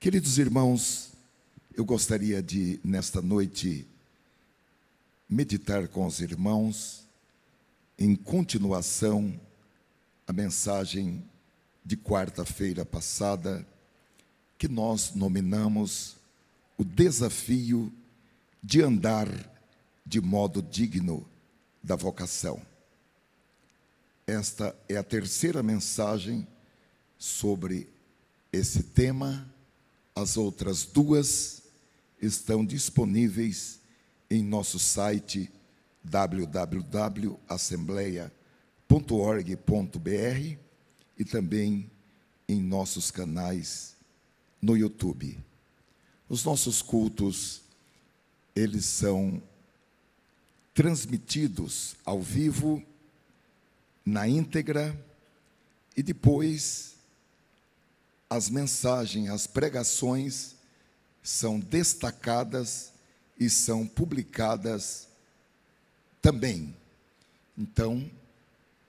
Queridos irmãos, eu gostaria de, nesta noite, meditar com os irmãos, em continuação, a mensagem de quarta-feira passada, que nós nominamos o desafio de andar de modo digno da vocação. Esta é a terceira mensagem sobre esse tema. As outras duas estão disponíveis em nosso site www.assembleia.org.br e também em nossos canais no YouTube. Os nossos cultos, eles são transmitidos ao vivo, na íntegra, e depois as mensagens, as pregações são destacadas e são publicadas também. Então,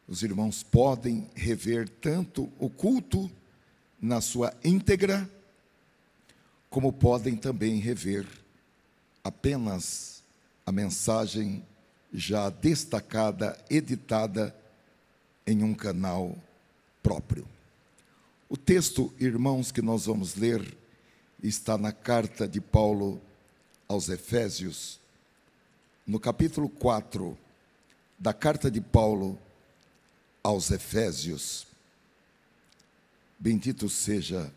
os irmãos podem rever tanto o culto na sua íntegra, como podem também rever apenas a mensagem já destacada, editada em um canal próprio. O texto, irmãos, que nós vamos ler está na carta de Paulo aos Efésios, no capítulo 4 da carta de Paulo aos Efésios. Bendito seja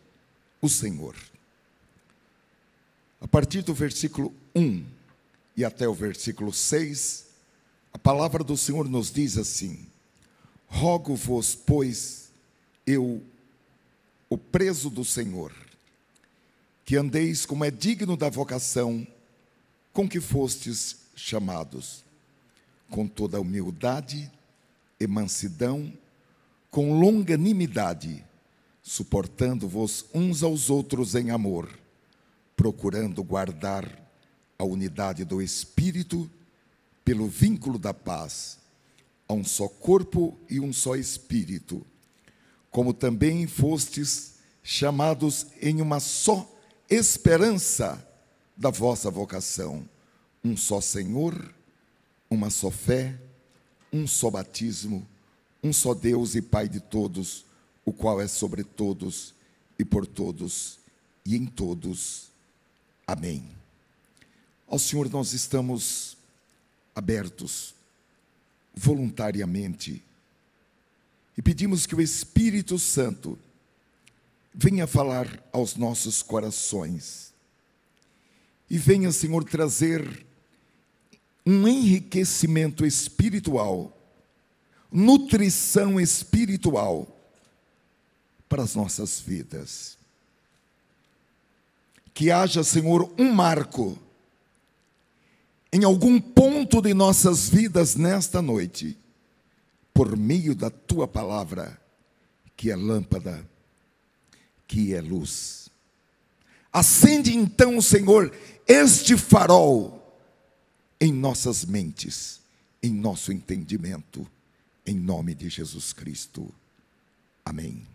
o Senhor. A partir do versículo 1 e até o versículo 6, a palavra do Senhor nos diz assim: rogo-vos, pois, eu, o preso do Senhor, que andeis como é digno da vocação com que fostes chamados, com toda humildade e mansidão, com longanimidade, suportando-vos uns aos outros em amor, procurando guardar a unidade do Espírito pelo vínculo da paz. Há um só corpo e um só Espírito, como também fostes chamados em uma só esperança da vossa vocação, um só Senhor, uma só fé, um só batismo, um só Deus e Pai de todos, o qual é sobre todos e por todos e em todos. Amém. Ao Senhor nós estamos abertos voluntariamente e pedimos que o Espírito Santo venha falar aos nossos corações e venha, Senhor, trazer um enriquecimento espiritual, nutrição espiritual para as nossas vidas. Que haja, Senhor, um marco em algum ponto de nossas vidas nesta noite, por meio da Tua palavra, que é lâmpada, que é luz. Acende então, Senhor, este farol em nossas mentes, em nosso entendimento, em nome de Jesus Cristo. Amém.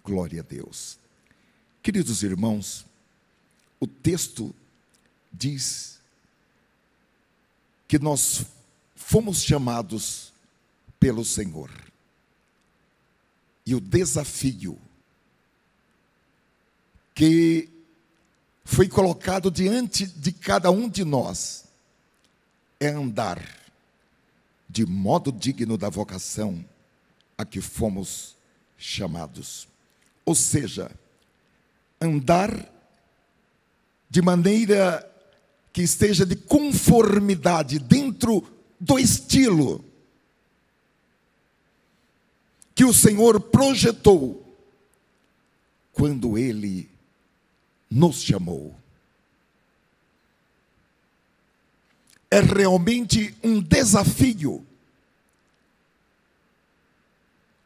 Glória a Deus. Queridos irmãos, o texto diz que nós fomos chamados pelo Senhor. E o desafio que foi colocado diante de cada um de nós é andar de modo digno da vocação a que fomos chamados. Ou seja, andar de maneira que esteja de conformidade dentro do estilo que o Senhor projetou quando Ele nos chamou. É realmente um desafio,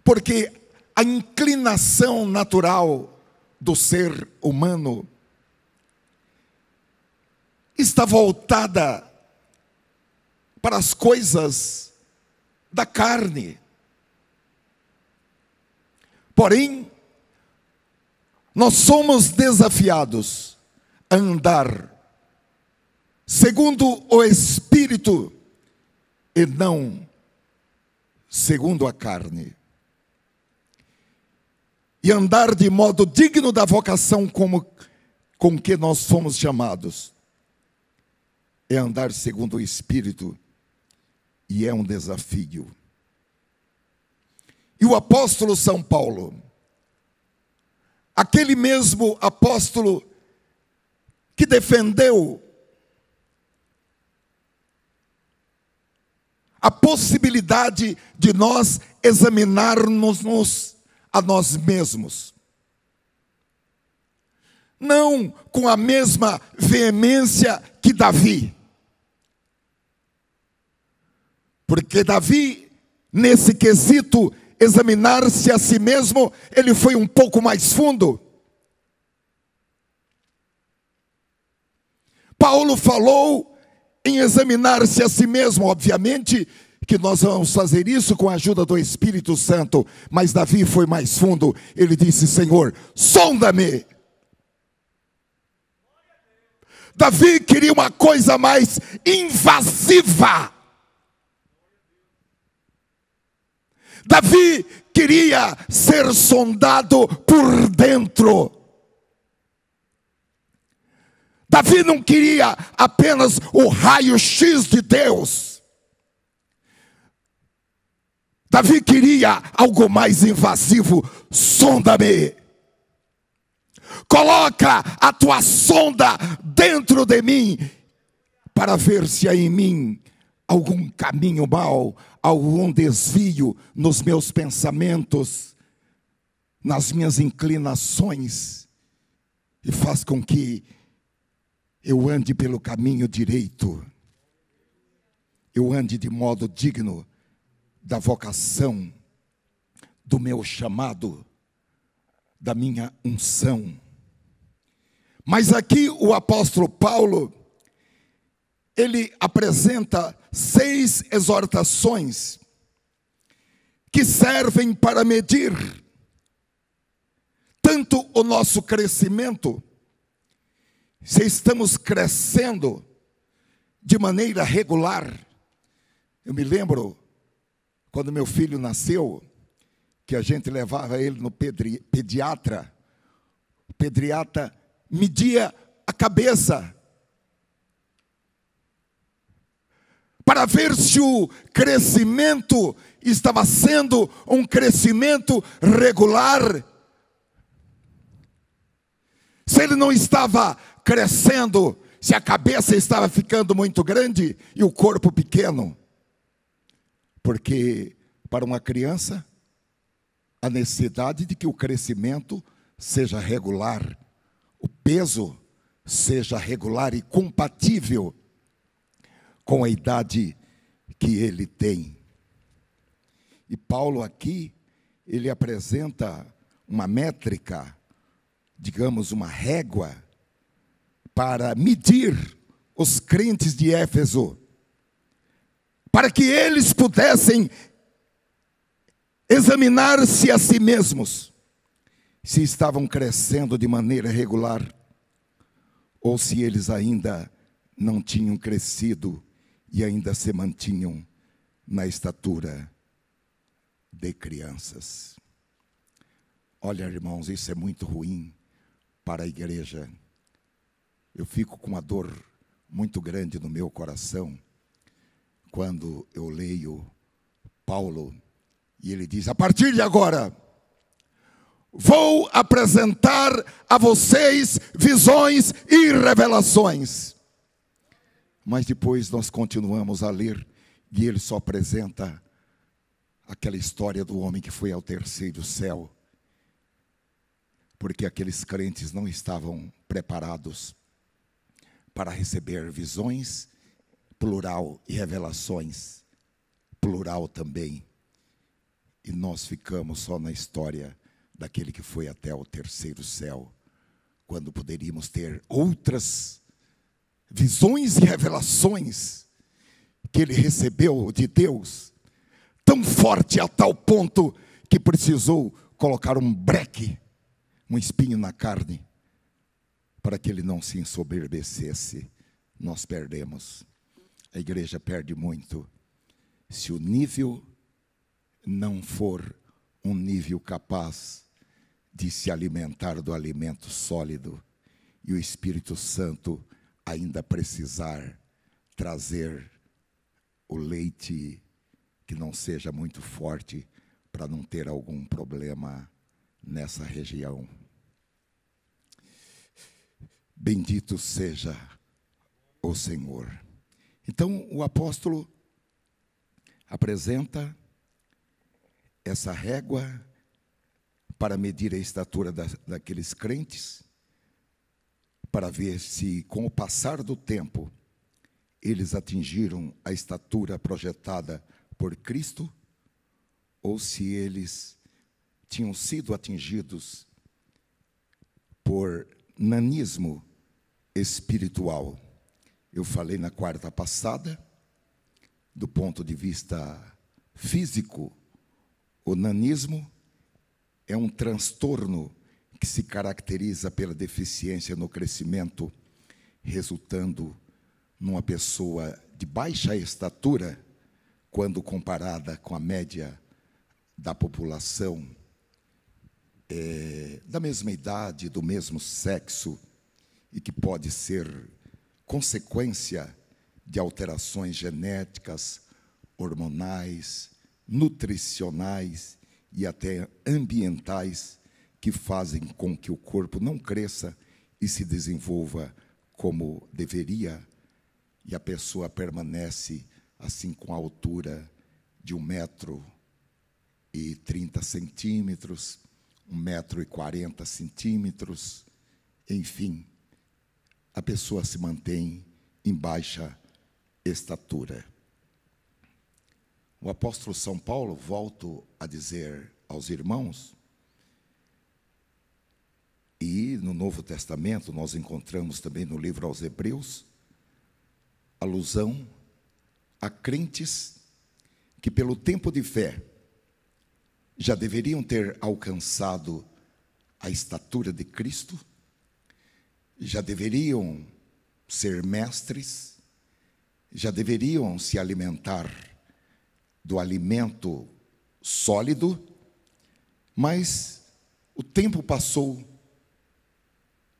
porque a inclinação natural do ser humano está voltada para as coisas da carne. Porém, nós somos desafiados a andar segundo o Espírito e não segundo a carne. E andar de modo digno da vocação com que nós fomos chamados. É andar segundo o Espírito, e é um desafio. E o apóstolo São Paulo, aquele mesmo apóstolo que defendeu a possibilidade de nós examinarmos a nós mesmos. Não com a mesma veemência que Davi. Porque Davi, nesse quesito, examinar-se a si mesmo, ele foi um pouco mais fundo. Paulo falou em examinar-se a si mesmo, obviamente que nós vamos fazer isso com a ajuda do Espírito Santo, mas Davi foi mais fundo. Ele disse: Senhor, sonda-me. Davi queria uma coisa mais invasiva. Davi queria ser sondado por dentro. Davi não queria apenas o raio-x de Deus. Davi queria algo mais invasivo. Sonda-me. Coloca a tua sonda dentro de mim, para ver se há em mim algum caminho mau, algum desvio nos meus pensamentos, nas minhas inclinações, e faz com que eu ande pelo caminho direito, eu ande de modo digno da vocação, do meu chamado, da minha unção. Mas aqui o apóstolo Paulo, ele apresenta 6 exortações que servem para medir tanto o nosso crescimento, se estamos crescendo de maneira regular. Eu me lembro, quando meu filho nasceu, que a gente levava ele no pediatra. O pediatra media a cabeça para ver se o crescimento estava sendo um crescimento regular. Se ele não estava crescendo, se a cabeça estava ficando muito grande e o corpo pequeno. Porque para uma criança, a necessidade de que o crescimento seja regular, o peso seja regular e compatível com a idade que ele tem. E Paulo aqui, ele apresenta uma métrica, digamos uma régua, para medir os crentes de Éfeso, para que eles pudessem examinar-se a si mesmos, se estavam crescendo de maneira regular, ou se eles ainda não tinham crescido e ainda se mantinham na estatura de crianças. Olha, irmãos, isso é muito ruim para a igreja. Eu fico com uma dor muito grande no meu coração quando eu leio Paulo e ele diz: a partir de agora, vou apresentar a vocês visões e revelações. Mas depois nós continuamos a ler e ele só apresenta aquela história do homem que foi ao terceiro céu, porque aqueles crentes não estavam preparados para receber visões, plural, e revelações, plural também. E nós ficamos só na história daquele que foi até o terceiro céu, quando poderíamos ter outras visões e revelações que ele recebeu de Deus, tão forte a tal ponto que precisou colocar um breque um espinho na carne, para que ele não se ensoberbecesse. Nós perdemos. A igreja perde muito se o nível não for um nível capaz de se alimentar do alimento sólido e o Espírito Santo ainda precisar trazer o leite que não seja muito forte para não ter algum problema nessa região. Bendito seja o Senhor. Então o apóstolo apresenta essa régua para medir a estatura daqueles crentes, para ver se, com o passar do tempo, eles atingiram a estatura projetada por Cristo, ou se eles tinham sido atingidos por nanismo espiritual. Eu falei na quarta passada, do ponto de vista físico, o nanismo é um transtorno que se caracteriza pela deficiência no crescimento, resultando numa pessoa de baixa estatura, quando comparada com a média da população, da mesma idade, do mesmo sexo, e que pode ser consequência de alterações genéticas, hormonais, nutricionais e até ambientais, que fazem com que o corpo não cresça e se desenvolva como deveria, e a pessoa permanece assim com a altura de 1,30 m, 1,40 m, enfim, a pessoa se mantém em baixa estatura. O apóstolo São Paulo, volto a dizer aos irmãos, e no Novo Testamento nós encontramos também no livro aos Hebreus, alusão a crentes que pelo tempo de fé já deveriam ter alcançado a estatura de Cristo, já deveriam ser mestres, já deveriam se alimentar do alimento sólido, mas o tempo passou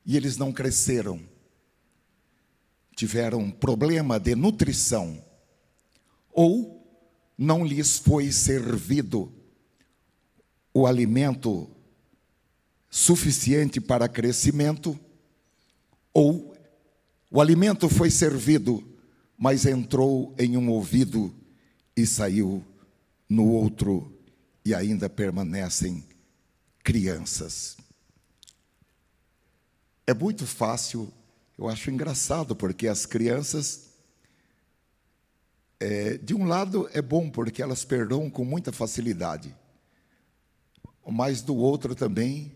e eles não cresceram. Tiveram problema de nutrição, ou não lhes foi servido o alimento suficiente para crescimento, ou o alimento foi servido, mas entrou em um ouvido e saiu no outro, e ainda permanecem crianças. É muito fácil, eu acho engraçado, porque as crianças, de um lado é bom, porque elas perdoam com muita facilidade, mas do outro também,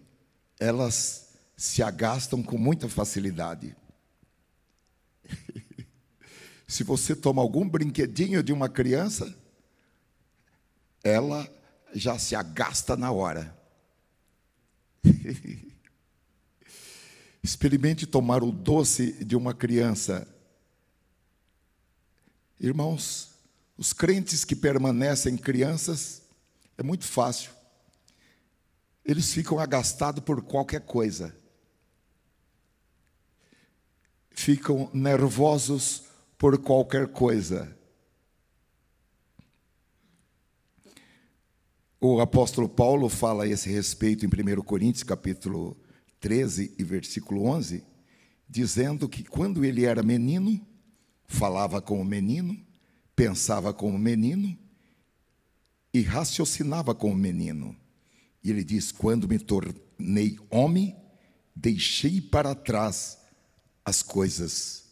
elas se agastam com muita facilidade. Se você toma algum brinquedinho de uma criança, ela já se agasta na hora. Experimente tomar o doce de uma criança. Irmãos, os crentes que permanecem crianças, é muito fácil. Eles ficam agastados por qualquer coisa. Ficam nervosos por qualquer coisa. O apóstolo Paulo fala a esse respeito em 1 Coríntios, capítulo 13 e versículo 11, dizendo que quando ele era menino, falava como menino, pensava como menino e raciocinava como menino. E ele diz: quando me tornei homem, deixei para trás as coisas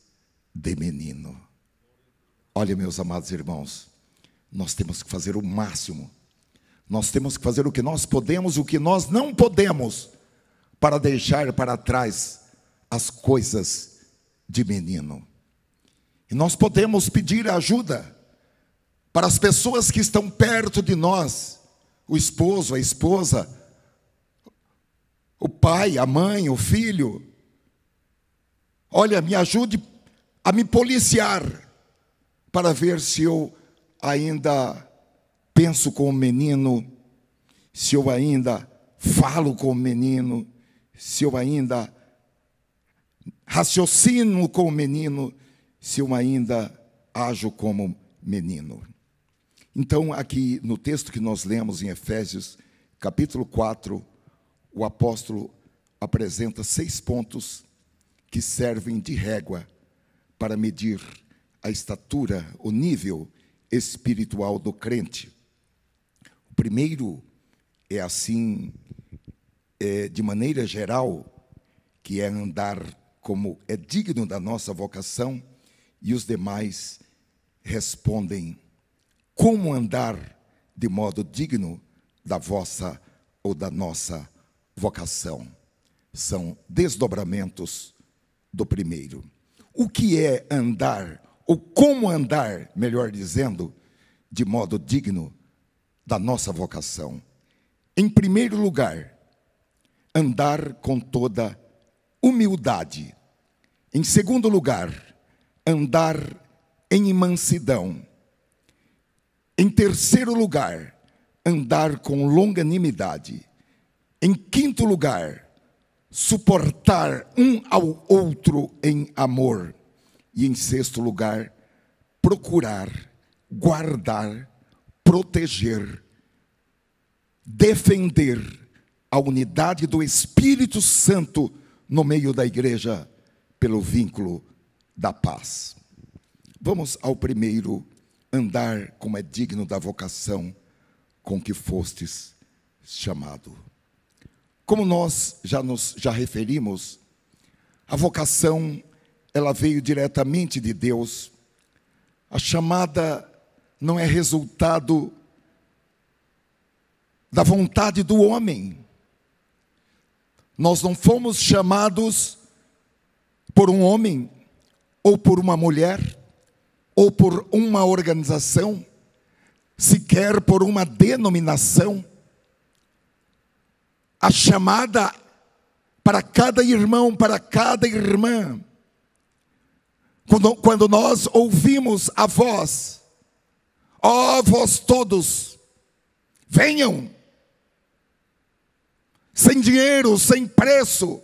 de menino. Olha, meus amados irmãos, nós temos que fazer o máximo. Nós temos que fazer o que nós podemos, o que nós não podemos, para deixar para trás as coisas de menino. E nós podemos pedir ajuda para as pessoas que estão perto de nós, o esposo, a esposa, o pai, a mãe, o filho. Olha, me ajude a me policiar para ver se eu ainda penso como menino, se eu ainda falo como menino, se eu ainda raciocino como menino, se eu ainda ajo como menino. Então, aqui no texto que nós lemos em Efésios, capítulo 4, o apóstolo apresenta 6 pontos que servem de régua para medir a estatura, o nível espiritual do crente. O primeiro é assim, de maneira geral, que é andar como é digno da nossa vocação, e os demais respondem: como andar de modo digno da vossa ou da nossa vocação? São desdobramentos do primeiro. O que é andar, ou como andar, melhor dizendo, de modo digno da nossa vocação? Em primeiro lugar, andar com toda humildade. Em segundo lugar, andar em mansidão. Em terceiro lugar, andar com longanimidade. Em quinto lugar, suportar um ao outro em amor. E em sexto lugar, procurar, guardar, proteger, defender a unidade do Espírito Santo no meio da igreja pelo vínculo da paz. Vamos ao primeiro: andar como é digno da vocação com que fostes chamado. Como nós já referimos, a vocação, ela veio diretamente de Deus. A chamada não é resultado da vontade do homem. Nós não fomos chamados por um homem, ou por uma mulher, ou por uma organização, sequer por uma denominação. A chamada para cada irmão, para cada irmã, quando nós ouvimos a voz: ó vós todos, venham, sem dinheiro, sem preço,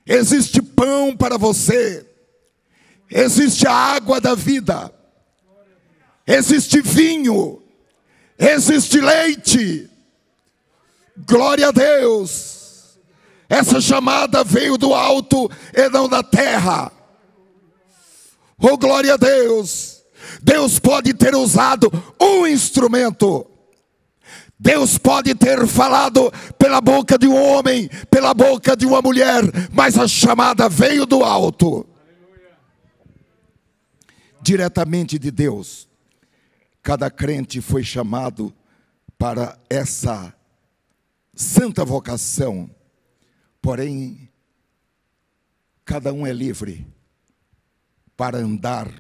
existe pão para você, existe a água da vida, existe vinho, existe leite. Glória a Deus. Essa chamada veio do alto e não da terra. Oh, glória a Deus. Deus pode ter usado um instrumento. Deus pode ter falado pela boca de um homem, pela boca de uma mulher, mas a chamada veio do alto. Diretamente de Deus. Cada crente foi chamado para essa santa vocação, porém, cada um é livre para andar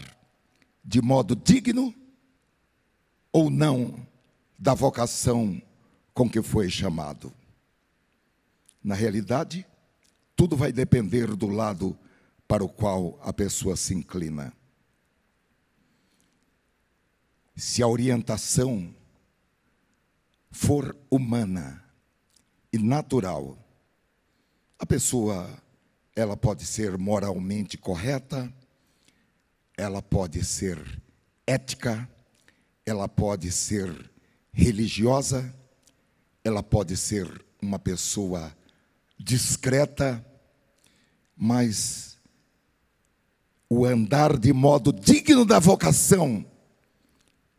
de modo digno ou não da vocação com que foi chamado. Na realidade, tudo vai depender do lado para o qual a pessoa se inclina. Se a orientação for humana e natural, a pessoa, ela pode ser moralmente correta, ela pode ser ética, ela pode ser religiosa, ela pode ser uma pessoa discreta, mas o andar de modo digno da vocação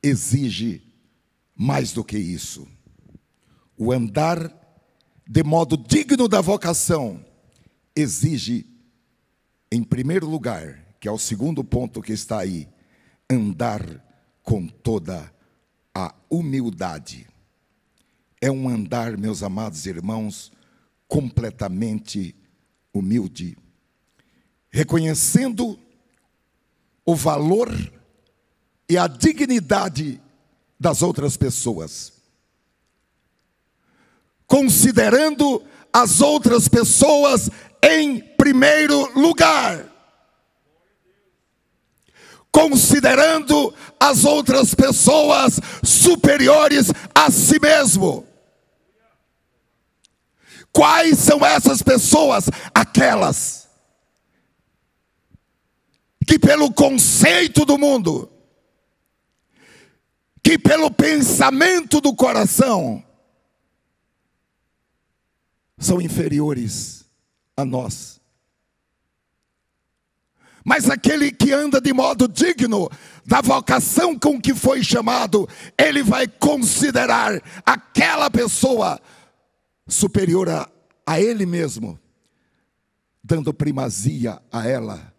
exige mais do que isso. O andar de modo digno da vocação exige, em primeiro lugar, que é o segundo ponto que está aí, andar com toda a humildade. É um andar, meus amados irmãos, completamente humilde, reconhecendo o valor e a dignidade das outras pessoas, considerando as outras pessoas em primeiro lugar, considerando as outras pessoas superiores a si mesmo. Quais são essas pessoas? Aquelas que pelo conceito do mundo, que pelo pensamento do coração, são inferiores a nós. Mas aquele que anda de modo digno da vocação com que foi chamado, ele vai considerar aquela pessoa superior a ele mesmo, dando primazia a ela,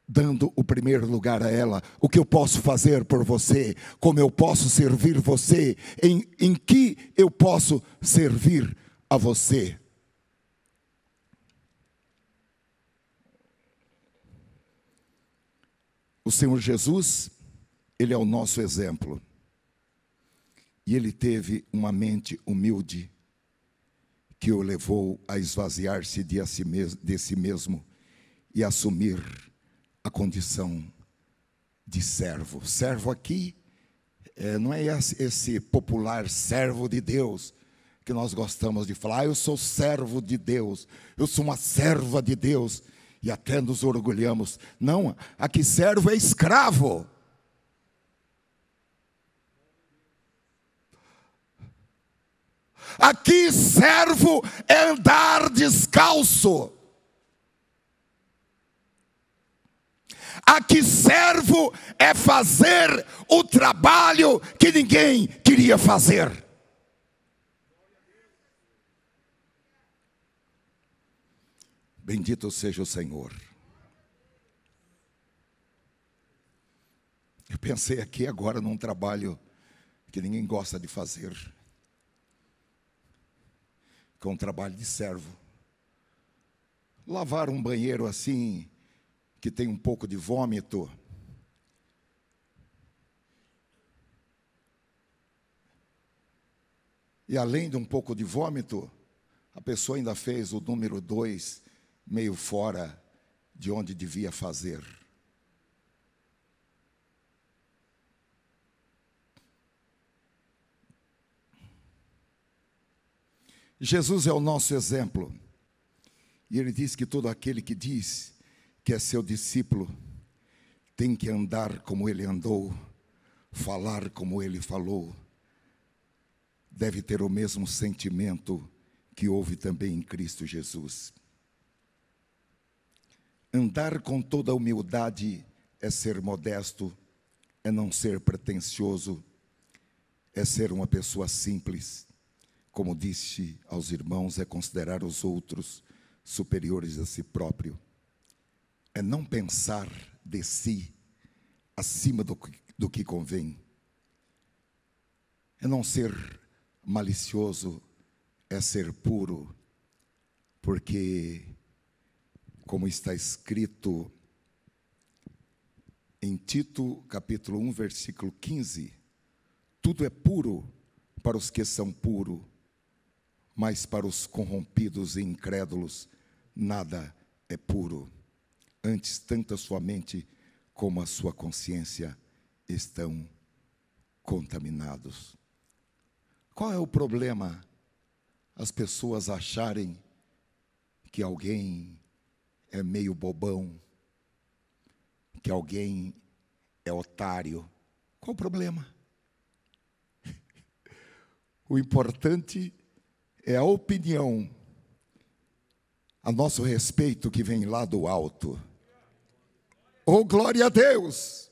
dando o primeiro lugar a ela. O que eu posso fazer por você? Como eu posso servir você? Em que eu posso servir a você? O Senhor Jesus, Ele é o nosso exemplo. E Ele teve uma mente humilde, que o levou a esvaziar-se de si mesmo e assumir a condição de servo. Servo aqui não é esse popular servo de Deus que nós gostamos de falar. Eu sou servo de Deus, eu sou uma serva de Deus, e até nos orgulhamos. Não, aqui servo é escravo. Aqui servo é andar descalço. Aqui servo é fazer o trabalho que ninguém queria fazer. Bendito seja o Senhor. Eu pensei aqui agora num trabalho que ninguém gosta de fazer, que é um trabalho de servo. Lavar um banheiro assim, que tem um pouco de vômito. E além de um pouco de vômito, a pessoa ainda fez o número 2 meio fora de onde devia fazer. Jesus é o nosso exemplo. E Ele diz que todo aquele que diz que é seu discípulo tem que andar como Ele andou, falar como Ele falou, deve ter o mesmo sentimento que houve também em Cristo Jesus. Andar com toda humildade é ser modesto, é não ser pretensioso, é ser uma pessoa simples. Como disse aos irmãos, é considerar os outros superiores a si próprio. É não pensar de si acima do que convém. É não ser malicioso, é ser puro, porque, como está escrito em Tito, capítulo 1, versículo 15, tudo é puro para os que são puros, mas para os corrompidos e incrédulos, nada é puro. Antes, tanto a sua mente como a sua consciência estão contaminados. Qual é o problema? As pessoas acharem que alguém é meio bobão, que alguém é otário. Qual o problema? O importante é a opinião a nosso respeito que vem lá do alto. Oh, glória a Deus!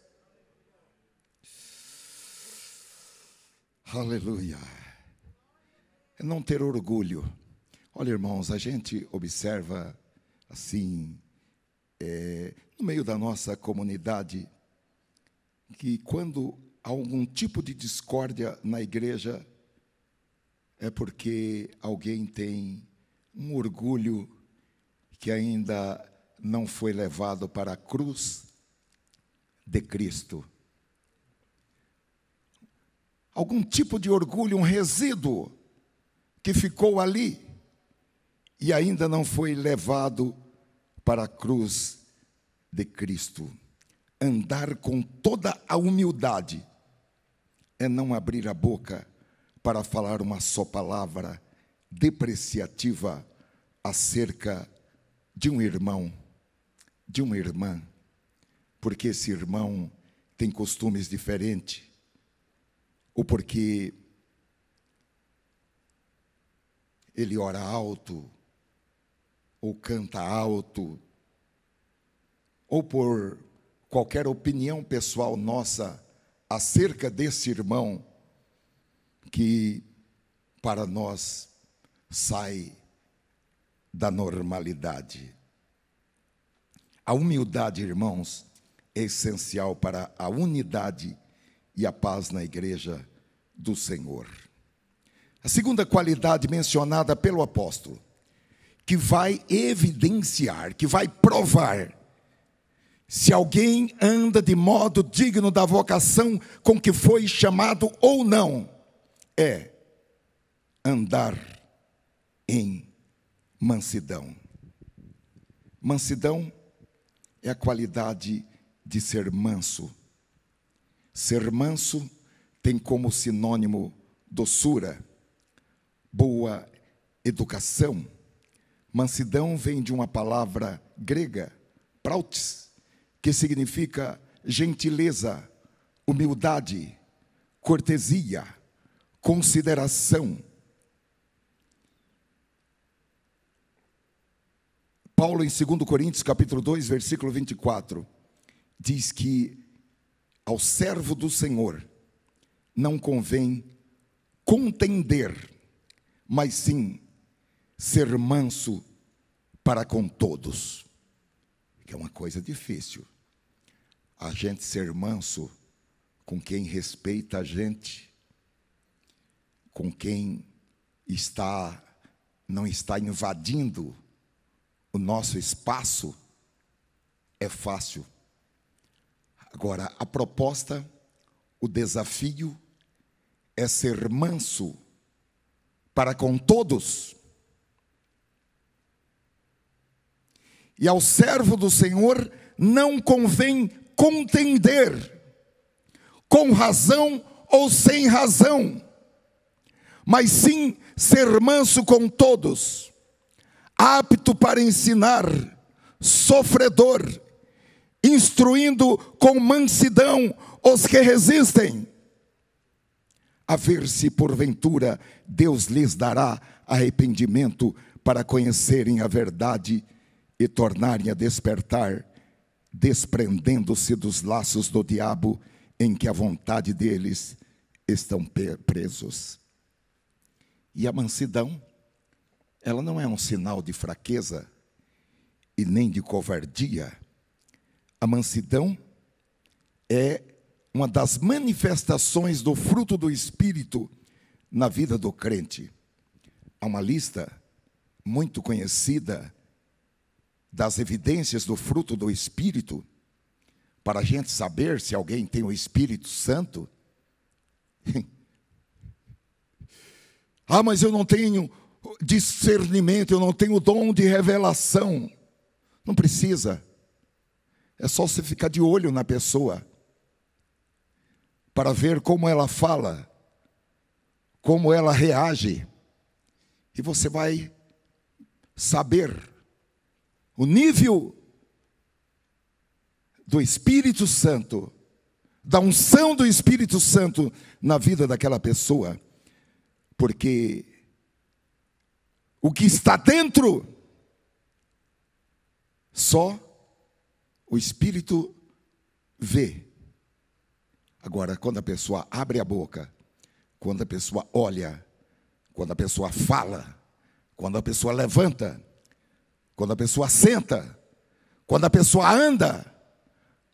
Aleluia! É não ter orgulho. Olha, irmãos, a gente observa assim, no meio da nossa comunidade, que quando há algum tipo de discórdia na igreja, é porque alguém tem um orgulho que ainda não foi levado para a cruz de Cristo. Algum tipo de orgulho, um resíduo que ficou ali. e ainda não foi levado para a cruz de Cristo. Andar com toda a humildade é não abrir a boca para falar uma só palavra depreciativa acerca de um irmão, de uma irmã, porque esse irmão tem costumes diferentes, ou porque ele ora alto, ou canta alto, ou por qualquer opinião pessoal nossa acerca desse irmão, que para nós sai da normalidade. A humildade, irmãos, é essencial para a unidade e a paz na igreja do Senhor. A segunda qualidade mencionada pelo apóstolo, que vai evidenciar, que vai provar se alguém anda de modo digno da vocação com que foi chamado ou não, é andar em mansidão. Mansidão é a qualidade de ser manso. Ser manso tem como sinônimo doçura, boa educação. Mansidão vem de uma palavra grega, prautes, que significa gentileza, humildade, cortesia, consideração. Paulo, em 2 Coríntios, capítulo 2, versículo 24, diz que ao servo do Senhor não convém contender, mas sim ser manso para com todos. Que é uma coisa difícil. A gente ser manso com quem respeita a gente, com quem não está invadindo o nosso espaço, é fácil. Agora, a proposta, o desafio é ser manso para com todos. E ao servo do Senhor não convém contender, com razão ou sem razão, mas sim ser manso com todos, apto para ensinar, sofredor, instruindo com mansidão os que resistem, a ver se porventura Deus lhes dará arrependimento para conhecerem a verdade e tornarem a despertar, desprendendo-se dos laços do diabo em que a vontade deles estão presos. E a mansidão, ela não é um sinal de fraqueza e nem de covardia. A mansidão é uma das manifestações do fruto do Espírito na vida do crente. Há uma lista muito conhecida das evidências do fruto do Espírito, para a gente saber se alguém tem o Espírito Santo. Ah, mas eu não tenho discernimento, eu não tenho o dom de revelação. Não precisa. É só você ficar de olho na pessoa, para ver como ela fala, como ela reage, e você vai saber o nível do Espírito Santo, da unção do Espírito Santo na vida daquela pessoa, porque o que está dentro, só o Espírito vê. Agora, quando a pessoa abre a boca, quando a pessoa olha, quando a pessoa fala, quando a pessoa levanta, quando a pessoa senta, quando a pessoa anda,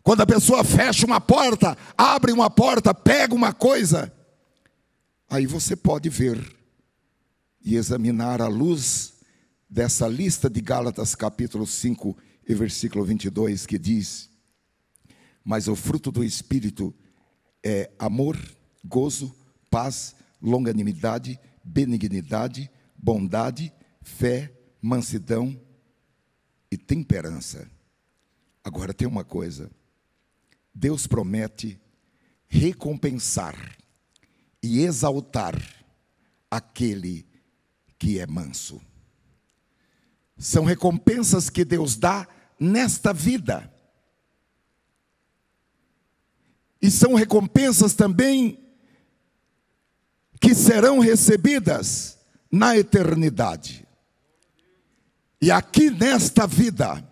quando a pessoa fecha uma porta, abre uma porta, pega uma coisa, aí você pode ver e examinar à luz dessa lista de Gálatas capítulo 5 e versículo 22, que diz: mas o fruto do Espírito é amor, gozo, paz, longanimidade, benignidade, bondade, fé, mansidão e temperança. Agora tem uma coisa: Deus promete recompensar e exaltar aquele que é manso. São recompensas que Deus dá nesta vida. E são recompensas também que serão recebidas na eternidade. E aqui nesta vida,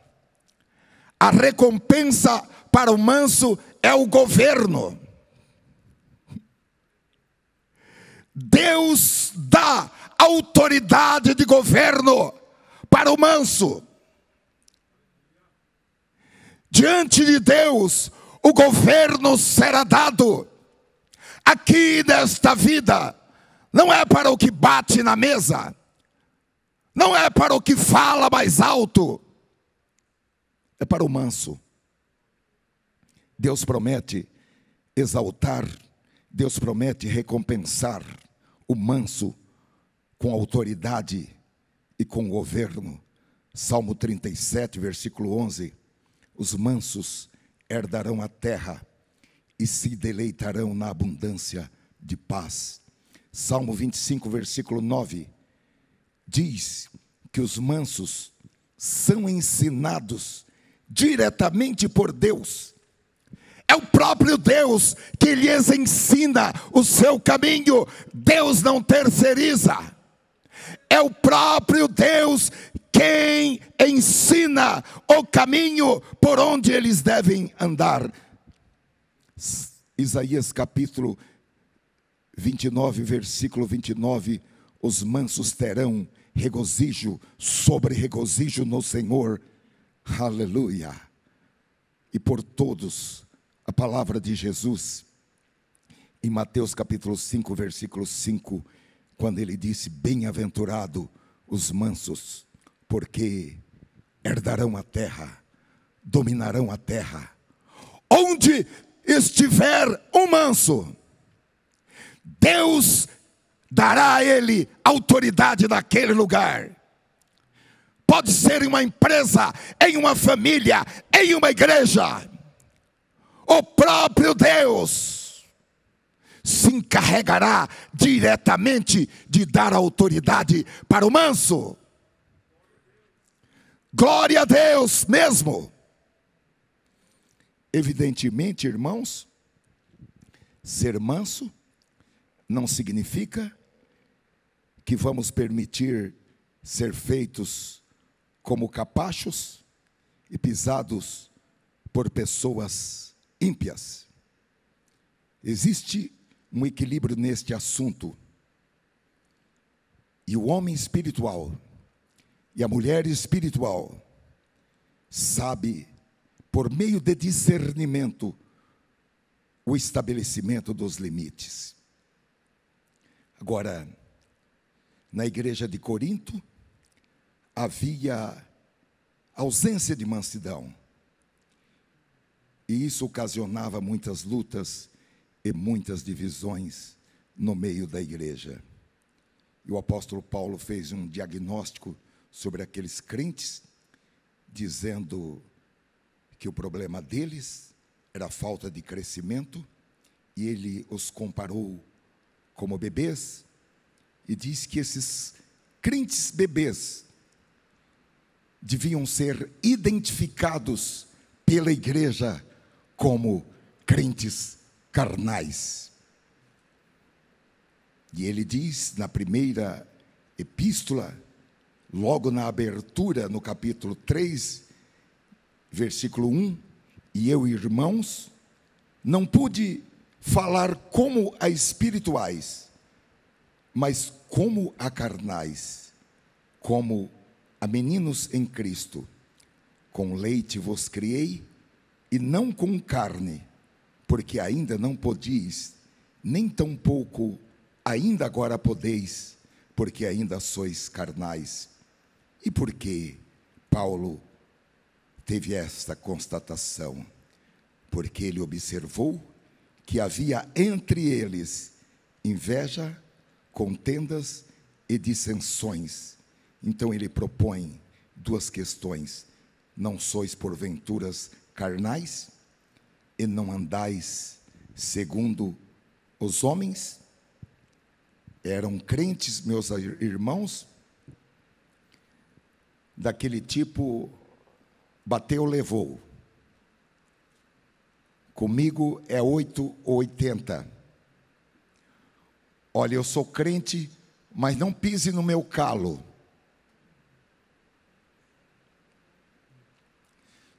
a recompensa para o manso é o governo. Deus dá autoridade de governo para o manso. Diante de Deus, o governo será dado. Aqui nesta vida, não é para o que bate na mesa, não é para o que fala mais alto, é para o manso. Deus promete exaltar, Deus promete recompensar o manso com autoridade e com governo. Salmo 37, versículo 11. Os mansos herdarão a terra e se deleitarão na abundância de paz. Salmo 25, versículo 9. Diz que os mansos são ensinados diretamente por Deus. É o próprio Deus que lhes ensina o seu caminho. Deus não terceiriza. É o próprio Deus quem ensina o caminho por onde eles devem andar. Isaías capítulo 29, versículo 29. Os mansos terão regozijo sobre regozijo no Senhor. Aleluia. E por todos, a palavra de Jesus, em Mateus capítulo 5, versículo 5, quando ele disse: bem-aventurado os mansos, porque herdarão a terra, dominarão a terra. Onde estiver um manso, Deus dará a ele autoridade naquele lugar. Pode ser em uma empresa, em uma família, em uma igreja. O próprio Deus se encarregará diretamente de dar autoridade para o manso. Glória a Deus mesmo. Evidentemente, irmãos, ser manso não significa que vamos permitir ser feitos como capachos e pisados por pessoas ímpias. Existe um equilíbrio neste assunto. E o homem espiritual e a mulher espiritual sabe, por meio de discernimento, o estabelecimento dos limites. Agora, na igreja de Corinto, havia ausência de mansidão. E isso ocasionava muitas lutas e muitas divisões no meio da igreja. E o apóstolo Paulo fez um diagnóstico sobre aqueles crentes, dizendo que o problema deles era a falta de crescimento, e ele os comparou como bebês, e diz que esses crentes bebês deviam ser identificados pela igreja como crentes carnais. E ele diz na primeira epístola, logo na abertura, no capítulo 3, versículo 1, e eu, irmãos, não pude falar como a espirituais, mas como a carnais, como a meninos em Cristo. Com leite vos criei, e não com carne, porque ainda não podis, nem tampouco ainda agora podeis, porque ainda sois carnais. E por que Paulo teve esta constatação? Porque ele observou que havia entre eles inveja, contendas e dissensões, Então ele propõe duas questões: não sois porventuras carnais, e não andais segundo os homens? Eram crentes, meus irmãos, daquele tipo, bateu, levou. Comigo é 8 ou 80. Olha, eu sou crente, mas não pise no meu calo.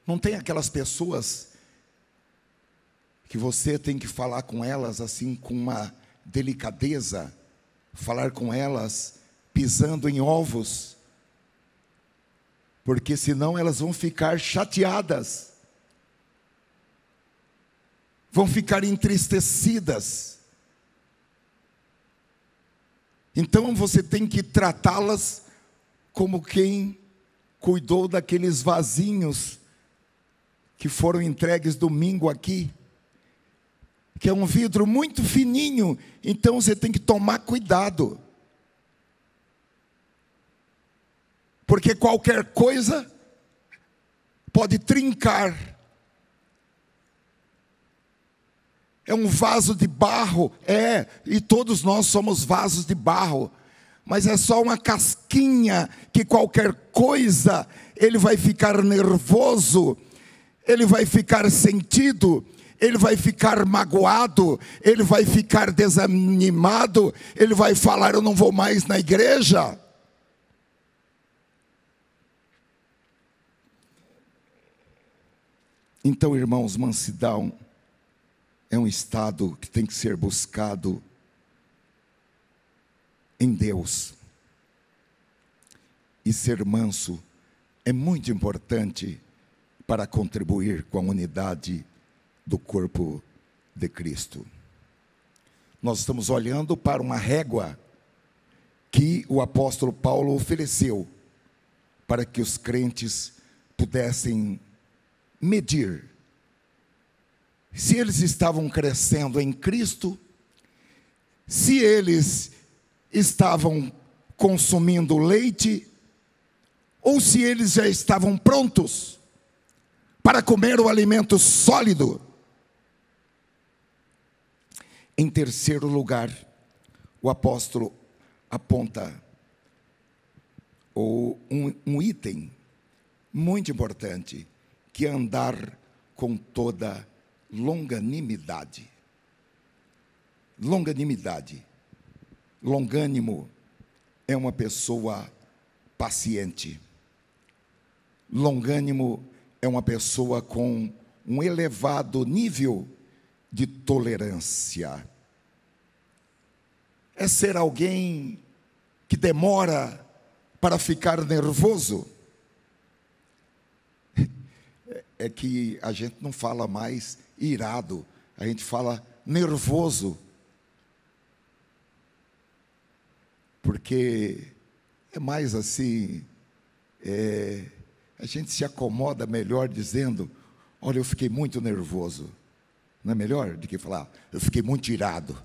Não tem aquelas pessoas que você tem que falar com elas assim com uma delicadeza, falar com elas pisando em ovos, porque senão elas vão ficar chateadas, vão ficar entristecidas. Então você tem que tratá-las como quem cuidou daqueles vasinhos que foram entregues domingo aqui, que é um vidro muito fininho, então você tem que tomar cuidado, porque qualquer coisa pode trincar. É um vaso de barro, e todos nós somos vasos de barro, mas é só uma casquinha, que qualquer coisa, ele vai ficar nervoso, ele vai ficar sentido, ele vai ficar magoado, ele vai ficar desanimado, ele vai falar: eu não vou mais na igreja. Então, irmãos, mansidão é um estado que tem que ser buscado em Deus. E ser manso é muito importante para contribuir com a unidade do corpo de Cristo. Nós estamos olhando para uma régua que o apóstolo Paulo ofereceu para que os crentes pudessem medir se eles estavam crescendo em Cristo, se eles estavam consumindo leite, ou se eles já estavam prontos para comer o alimento sólido. Em terceiro lugar, o apóstolo aponta um item muito importante, que é andar com toda longanimidade. Longanimidade. Longânimo é uma pessoa paciente. Longânimo é uma pessoa com um elevado nível de tolerância. É ser alguém que demora para ficar nervoso. É que a gente não fala mais irado, a gente fala nervoso. Porque é mais assim, a gente se acomoda melhor dizendo: olha, eu fiquei muito nervoso. Não é melhor do que falar: eu fiquei muito irado.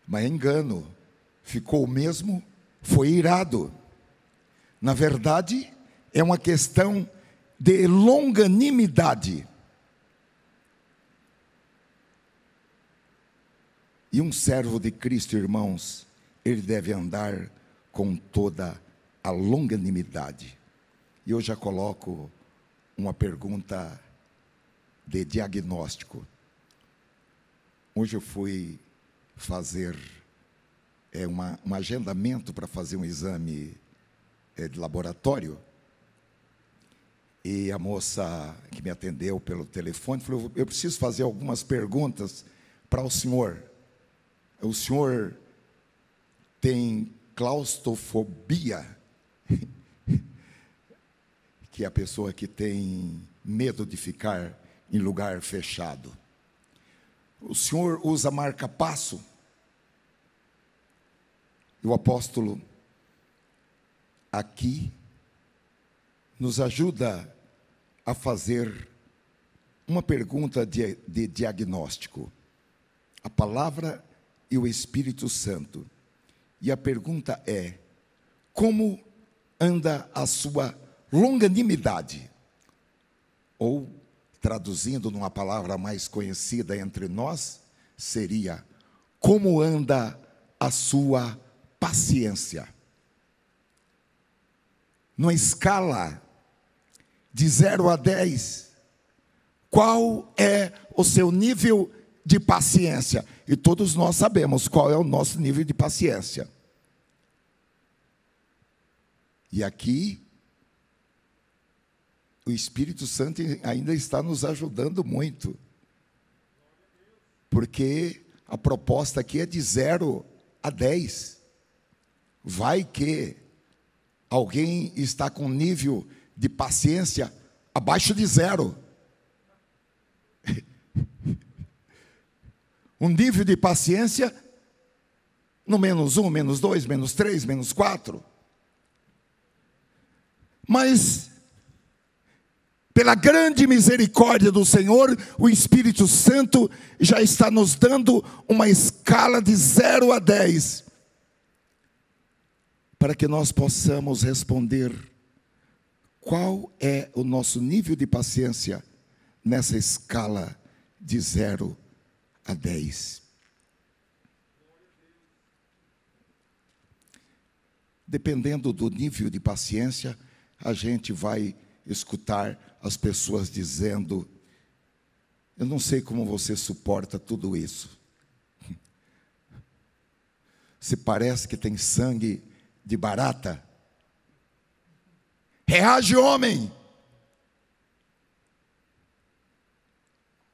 Mas é engano, ficou mesmo, foi irado. Na verdade, é uma questão de longanimidade. E um servo de Cristo, irmãos, ele deve andar com toda a longanimidade. E eu já coloco uma pergunta de diagnóstico. Hoje eu fui fazer um agendamento para fazer um exame de laboratório. E a moça que me atendeu pelo telefone falou: eu preciso fazer algumas perguntas para o senhor. O senhor tem claustrofobia, que é a pessoa que tem medo de ficar em lugar fechado. O senhor usa marca-passo? E o apóstolo aqui nos ajuda a fazer uma pergunta de diagnóstico. A palavra e o Espírito Santo. E a pergunta é: como anda a sua longanimidade? Ou, traduzindo numa palavra mais conhecida entre nós, seria: como anda a sua paciência? Numa escala de 0 a 10, qual é o seu nível de paciência? E todos nós sabemos qual é o nosso nível de paciência. E aqui, o Espírito Santo ainda está nos ajudando muito. Porque a proposta aqui é de 0 a 10. Vai que alguém está com nível de paciência abaixo de 0. Um nível de paciência no -1, -2, -3, -4. Mas, pela grande misericórdia do Senhor, o Espírito Santo já está nos dando uma escala de 0 a 10, para que nós possamos responder qual é o nosso nível de paciência nessa escala de 0 a 10. Dependendo do nível de paciência, a gente vai escutar as pessoas dizendo: eu não sei como você suporta tudo isso. Se parece que tem sangue de barata. Reage, homem!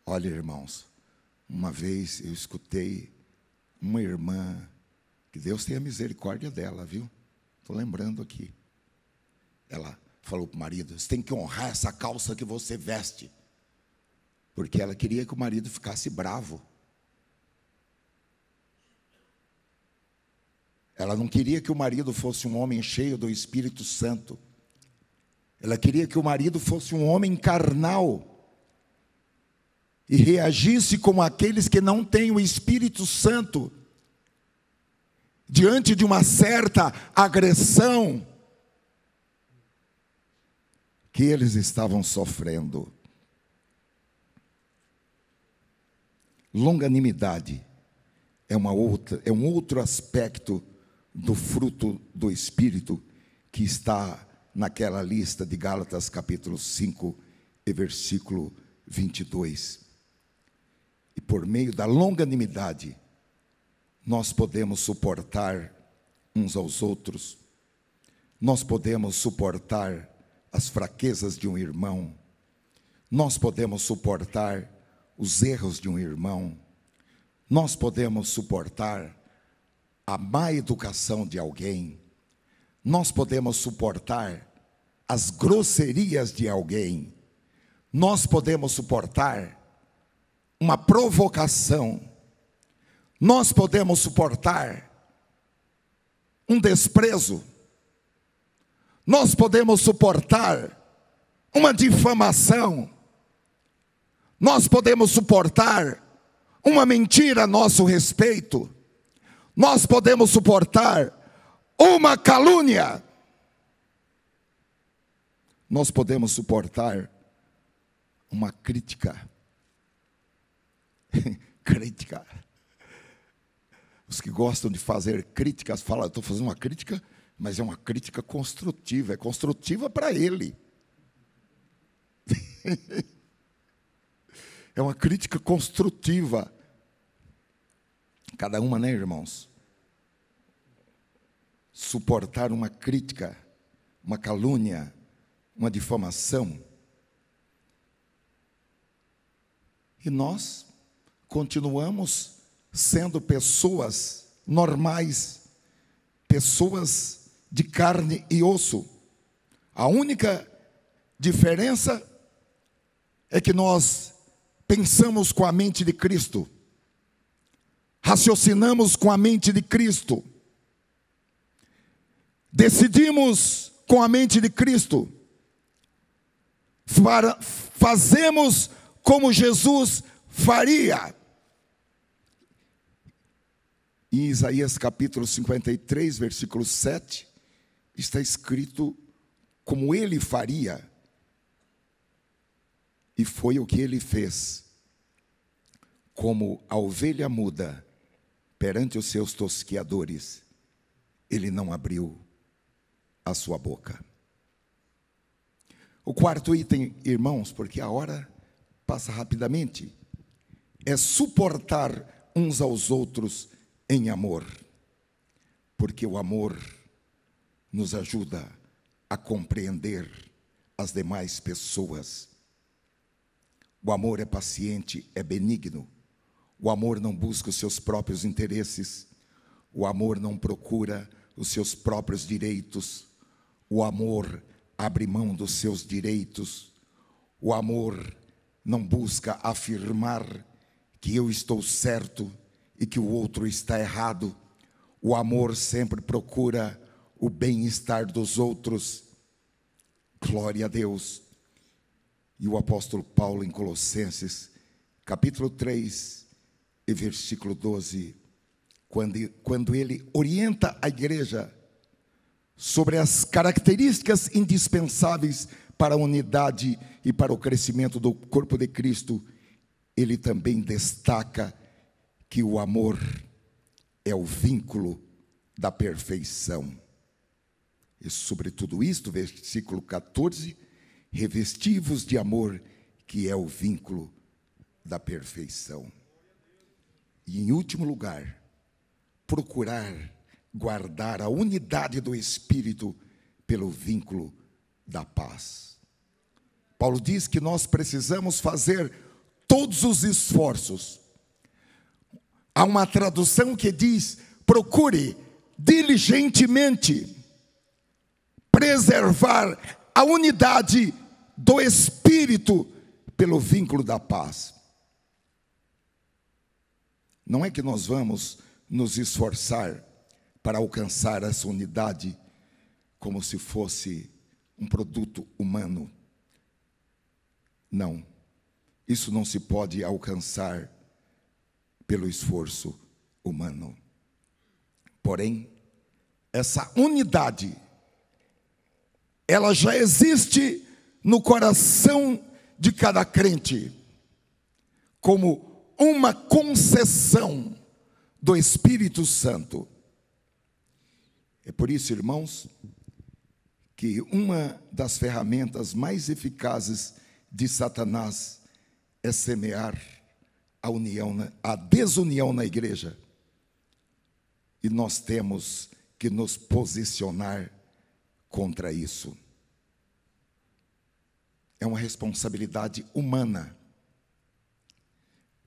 Olha, irmãos, uma vez eu escutei uma irmã, que Deus tenha misericórdia dela, viu? Estou lembrando aqui. Ela falou para o marido: você tem que honrar essa calça que você veste. Porque ela queria que o marido ficasse bravo. Ela não queria que o marido fosse um homem cheio do Espírito Santo. Ela queria que o marido fosse um homem carnal e reagisse como aqueles que não têm o Espírito Santo diante de uma certa agressão que eles estavam sofrendo. Longanimidade é um outro aspecto do fruto do Espírito que está naquela lista de Gálatas capítulo 5 e versículo 22. E por meio da longanimidade, nós podemos suportar uns aos outros, nós podemos suportar as fraquezas de um irmão, nós podemos suportar os erros de um irmão, nós podemos suportar a má educação de alguém, nós podemos suportar as grosserias de alguém, nós podemos suportar uma provocação, nós podemos suportar um desprezo, nós podemos suportar uma difamação, nós podemos suportar uma mentira a nosso respeito, nós podemos suportar uma calúnia, nós podemos suportar uma crítica. Crítica. Os que gostam de fazer críticas falam: eu estou fazendo uma crítica, mas é uma crítica construtiva, é construtiva para ele. É uma crítica construtiva. Cada uma, né, irmãos? Suportar uma crítica, uma calúnia, uma difamação. E nós continuamos sendo pessoas normais, pessoas de carne e osso. A única diferença é que nós pensamos com a mente de Cristo, raciocinamos com a mente de Cristo, decidimos com a mente de Cristo, fazemos como Jesus faria. Em Isaías capítulo 53, versículo 7, está escrito como ele faria, e foi o que ele fez. Como a ovelha muda perante os seus tosqueadores, ele não abriu a sua boca. O quarto item, irmãos, porque a hora passa rapidamente, é suportar uns aos outros em amor, porque o amor nos ajuda a compreender as demais pessoas. O amor é paciente, é benigno. O amor não busca os seus próprios interesses. O amor não procura os seus próprios direitos. O amor abre mão dos seus direitos. O amor não busca afirmar que eu estou certo e que o outro está errado. O amor sempre procura o bem-estar dos outros. Glória a Deus. E o apóstolo Paulo, em Colossenses, capítulo 3, e versículo 12, quando ele orienta a igreja sobre as características indispensáveis para a unidade e para o crescimento do corpo de Cristo, ele também destaca que o amor é o vínculo da perfeição. E sobre tudo isto, versículo 14, revesti-vos de amor, que é o vínculo da perfeição. E em último lugar, procurar guardar a unidade do Espírito pelo vínculo da paz. Paulo diz que nós precisamos fazer todos os esforços. Há uma tradução que diz: procure diligentemente preservar a unidade do Espírito pelo vínculo da paz. Não é que nós vamos nos esforçar para alcançar essa unidade como se fosse um produto humano. Não, isso não se pode alcançar pelo esforço humano. Porém, essa unidade, ela já existe no coração de cada crente, como uma concessão do Espírito Santo. É por isso, irmãos, que uma das ferramentas mais eficazes de Satanás é semear a desunião na igreja. E nós temos que nos posicionar contra isso. É uma responsabilidade humana,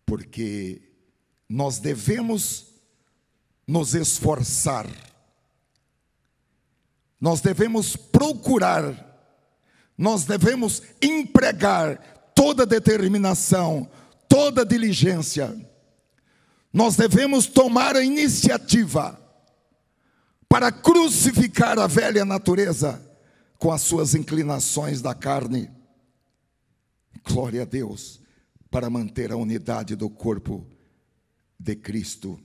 porque nós devemos nos esforçar, nós devemos procurar, nós devemos empregar toda determinação, toda diligência. Nós devemos tomar a iniciativa para crucificar a velha natureza com as suas inclinações da carne. Glória a Deus, para manter a unidade do corpo de Cristo,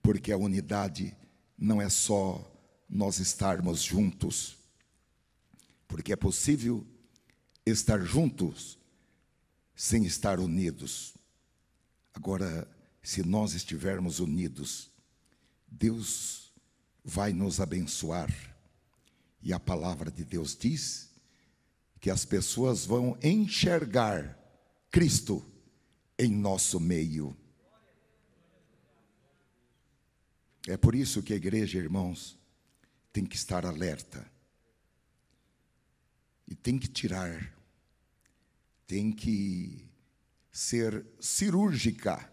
porque a unidade não é só nós estarmos juntos, porque é possível estar juntos sem estar unidos. Agora, se nós estivermos unidos, Deus vai nos abençoar. E a palavra de Deus diz que as pessoas vão enxergar Cristo em nosso meio. É por isso que a igreja, irmãos, tem que estar alerta. E tem que tirar, tem que ser cirúrgica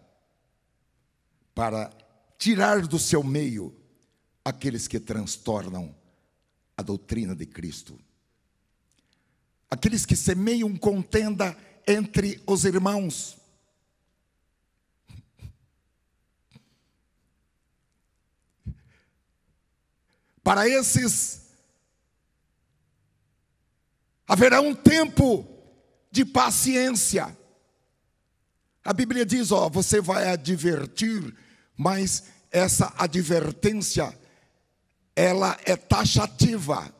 para tirar do seu meio aqueles que transtornam a doutrina de Cristo. Aqueles que semeiam contenda entre os irmãos. Para esses, haverá um tempo de paciência. A Bíblia diz, você vai advertir, mas essa advertência ela é taxativa.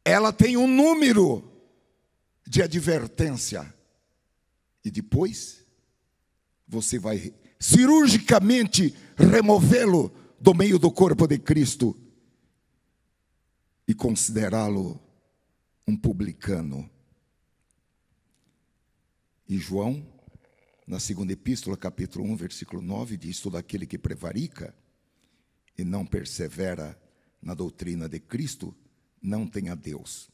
Ela tem um número de advertência. E depois, você vai cirurgicamente removê-lo do meio do corpo de Cristo e considerá-lo um publicano. E João, na segunda epístola, capítulo 1, versículo 9, diz: todo aquele que prevarica e não persevera na doutrina de Cristo, não tem a Deus.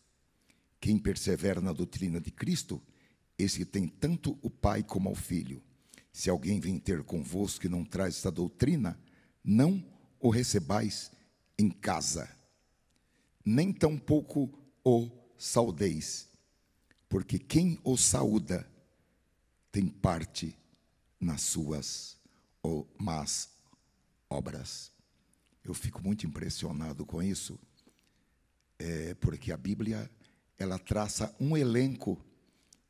Quem persevera na doutrina de Cristo, esse tem tanto o Pai como ao Filho. Se alguém vem ter convosco e não traz esta doutrina, não o recebais em casa, nem tampouco o saudeis, porque quem o saúda tem parte nas suas más obras. Eu fico muito impressionado com isso, porque a Bíblia, ela traça um elenco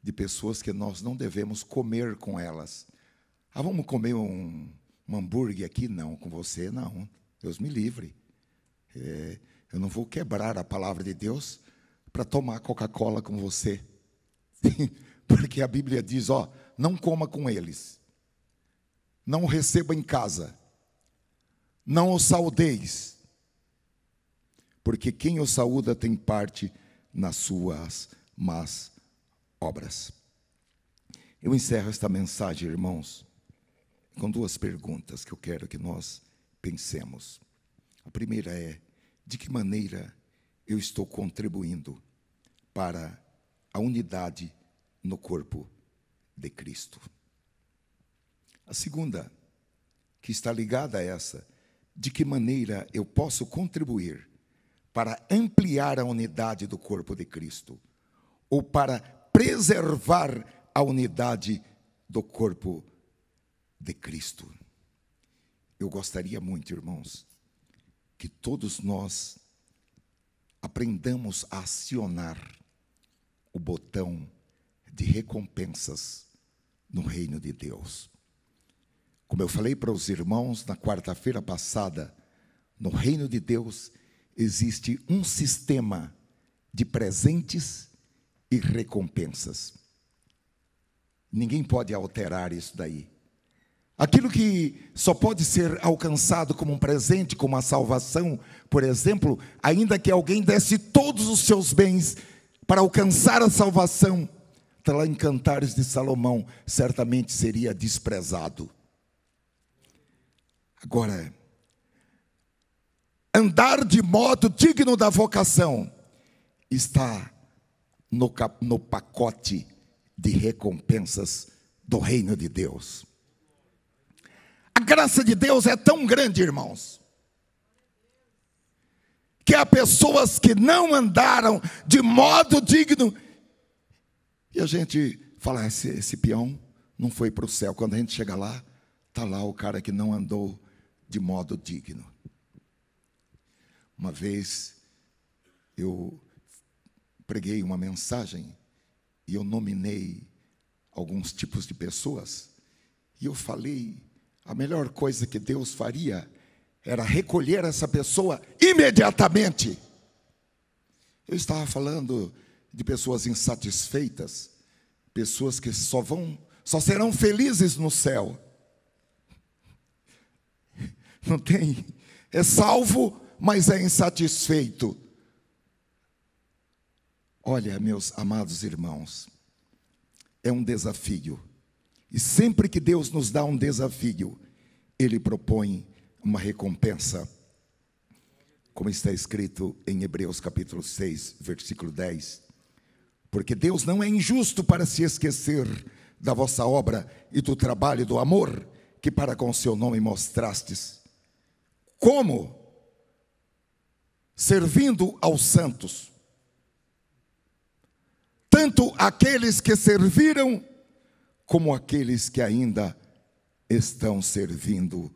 de pessoas que nós não devemos comer com elas. Vamos comer um hambúrguer aqui? Não, com você não. Deus me livre. Eu não vou quebrar a palavra de Deus para tomar Coca-Cola com você. Porque a Bíblia diz, não coma com eles. Não o receba em casa. Não o saudeis. Porque quem o saúda tem parte nas suas más obras. Eu encerro esta mensagem, irmãos, com duas perguntas que eu quero que nós pensemos. A primeira é: de que maneira eu estou contribuindo para a unidade no corpo de Cristo? A segunda, que está ligada a essa: de que maneira eu posso contribuir para ampliar a unidade do corpo de Cristo, ou para preservar a unidade do corpo de Cristo? Eu gostaria muito, irmãos, que todos nós aprendamos a acionar o botão de recompensas no reino de Deus. Como eu falei para os irmãos na quarta-feira passada, no reino de Deus existe um sistema de presentes e recompensas. Ninguém pode alterar isso daí. Aquilo que só pode ser alcançado como um presente, como a salvação, por exemplo, ainda que alguém desse todos os seus bens para alcançar a salvação, está lá em Cantares de Salomão, certamente seria desprezado. Agora, andar de modo digno da vocação está no pacote de recompensas do reino de Deus. A graça de Deus é tão grande, irmãos, que há pessoas que não andaram de modo digno, e a gente fala, esse peão não foi para o céu. Quando a gente chega lá, está lá o cara que não andou de modo digno. Uma vez eu preguei uma mensagem e eu nominei alguns tipos de pessoas, e eu falei, a melhor coisa que Deus faria era recolher essa pessoa imediatamente. Eu estava falando de pessoas insatisfeitas, pessoas que só serão felizes no céu. Não tem, é salvo, mas é insatisfeito. Olha, meus amados irmãos, é um desafio. E sempre que Deus nos dá um desafio, Ele propõe uma recompensa. Como está escrito em Hebreus capítulo 6, versículo 10. Porque Deus não é injusto para se esquecer da vossa obra e do trabalho do amor que para com o seu nome mostrastes. Como? Servindo aos santos. Tanto aqueles que serviram, como aqueles que ainda estão servindo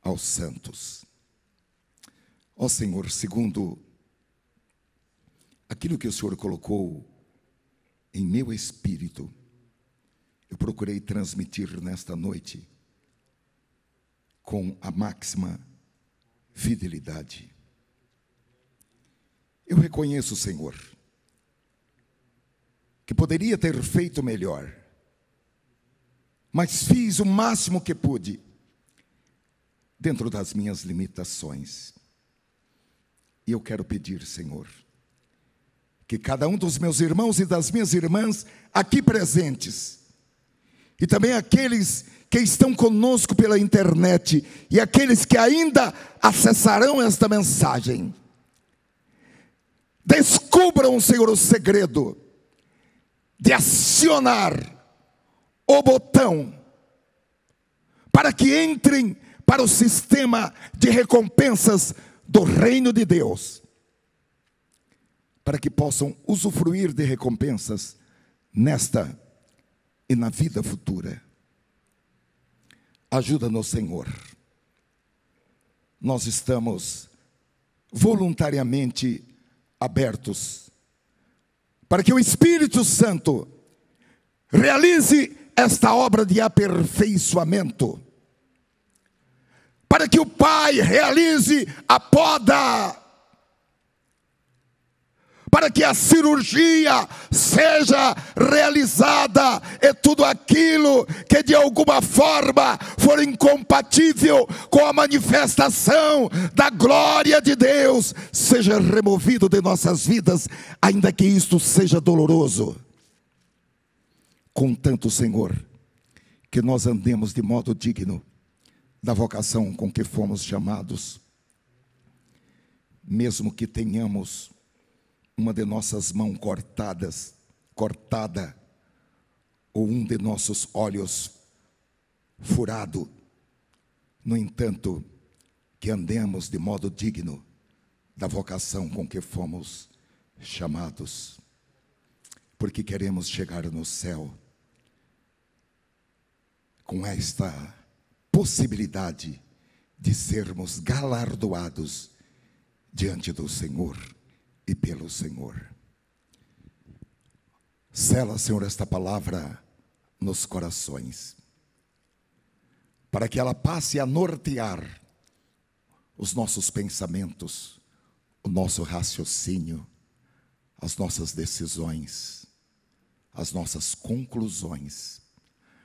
aos santos. Ó Senhor, segundo aquilo que o Senhor colocou em meu espírito, eu procurei transmitir nesta noite com a máxima fidelidade. Eu reconheço, Senhor, que poderia ter feito melhor, mas fiz o máximo que pude, dentro das minhas limitações. E eu quero pedir, Senhor, que cada um dos meus irmãos e das minhas irmãs aqui presentes, e também aqueles que estão conosco pela internet, e aqueles que ainda acessarão esta mensagem, descubram, Senhor, o segredo de acionar o botão para que entrem para o sistema de recompensas do reino de Deus, para que possam usufruir de recompensas nesta e na vida futura. Ajuda-nos, Senhor. Nós estamos voluntariamente abertos para que o Espírito Santo realize esta obra de aperfeiçoamento, para que o Pai realize a poda, para que a cirurgia seja realizada e tudo aquilo que de alguma forma for incompatível com a manifestação da glória de Deus seja removido de nossas vidas, ainda que isto seja doloroso. Contanto, Senhor, que nós andemos de modo digno da vocação com que fomos chamados, mesmo que tenhamos uma de nossas mãos cortada, ou um de nossos olhos furado. No entanto, que andemos de modo digno da vocação com que fomos chamados, porque queremos chegar no céu com esta possibilidade de sermos galardoados diante do Senhor e pelo Senhor. Sela, Senhor, esta palavra nos corações, para que ela passe a nortear os nossos pensamentos, o nosso raciocínio, as nossas decisões, as nossas conclusões,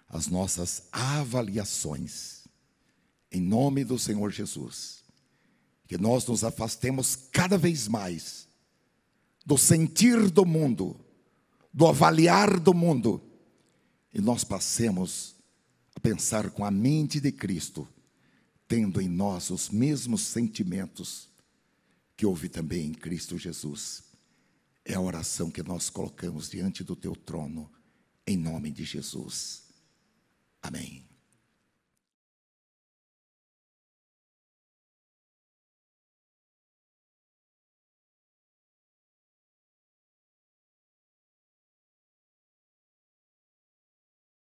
as nossas avaliações. Em nome do Senhor Jesus, que nós nos afastemos cada vez mais do sentir do mundo, do avaliar do mundo, e nós passemos a pensar com a mente de Cristo, tendo em nós os mesmos sentimentos que houve também em Cristo Jesus. É a oração que nós colocamos diante do teu trono, em nome de Jesus. Amém.